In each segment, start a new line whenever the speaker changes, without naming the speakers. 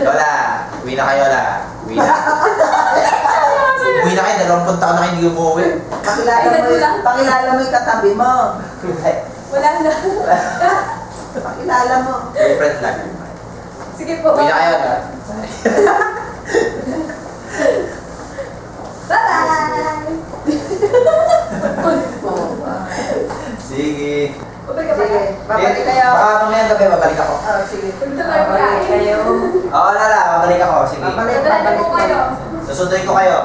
Lola, uwi na kayo, Lola. Uwi na. Uwi na kayo, 20 taon na kayo hindi umuwi.
Pakilala mo yung katabi mo.
Wala na.
Pakilala mo.
Boyfriend lang.
Sige po.
Uwi na kayo, Lola.
Bye-bye!
Sige.
Sige, babalik kayo.
Baka mamaya gabi, babalik ako.
Oh, sige.
Babalik
kayo.
Oo, Lola, babalik ako. Sige.
Babalik
po kayo.
Susunduin ko kayo.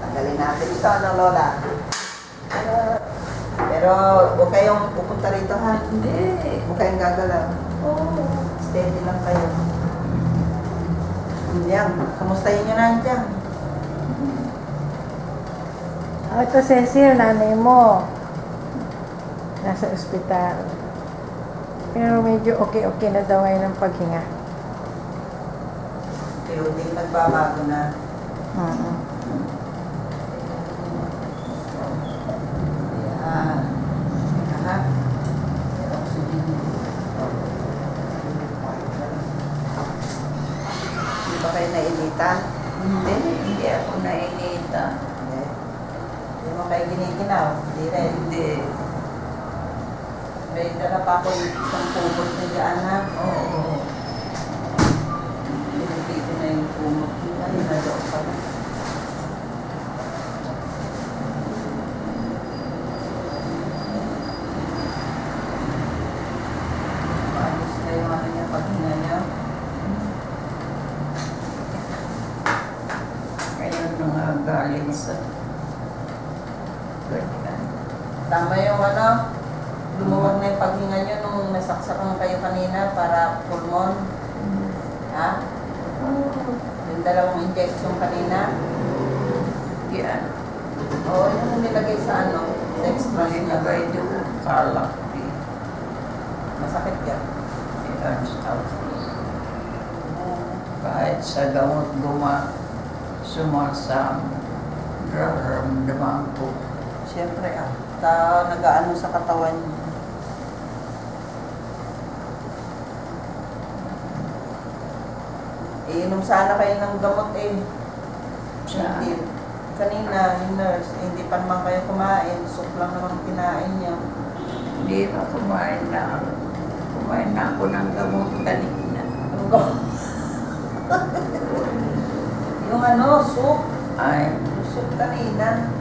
Tanggalin natin ito, ano, Lola? Pero huwag kayong pupunta rito, ha?
Hindi.
Huwag kayong gagalaw.
Oo.
Steady lang kayo. Yan, kamustahin nyo na dyan.
Ito, Cecil, nanay mo. Nasa ospital. Pero medyo okay na daw ngayon ang paghinga.
Unti-unting nagbabago na. Yan. Aha. Hindi ba kayo nainitan?
Hindi ako nainita.
Hindi mo kayo giniginaw? Hindi rin.
Hindi.
May dala pa ako isang pupot na dyan, ha?
Oo.
Pinipit ko na yung pumot. Ay, naloon pa na. Maayos na yung ano niya, paghinga niya.
Ngayon na nga galing sa ganyan.
Tama yung ano, lumuwag na yung paghinga niyo nung nasaksakan kayo kanina para pulmon. Ha? Yung dalawang injection kanina.
Yan.
Oo, yung nilagay sa ano, dextrose niya.
Malinagay doon. Kalak.
Masakit yan.
Yan. Kahit sa gamot sumasama. Nararamdaman ko.
Siyempre nag-aano sa katawan niya. Iinom sana kayo ng gamot eh.
Saan?
Hindi. Kanina, yung nurse, hindi pa naman kayo kumain. Soup lang naman kinain niya.
Hindi na kumain na. Kumain na ako ng gamot kanina.
Yung ano, soup.
Ay,
Yung soup kanina.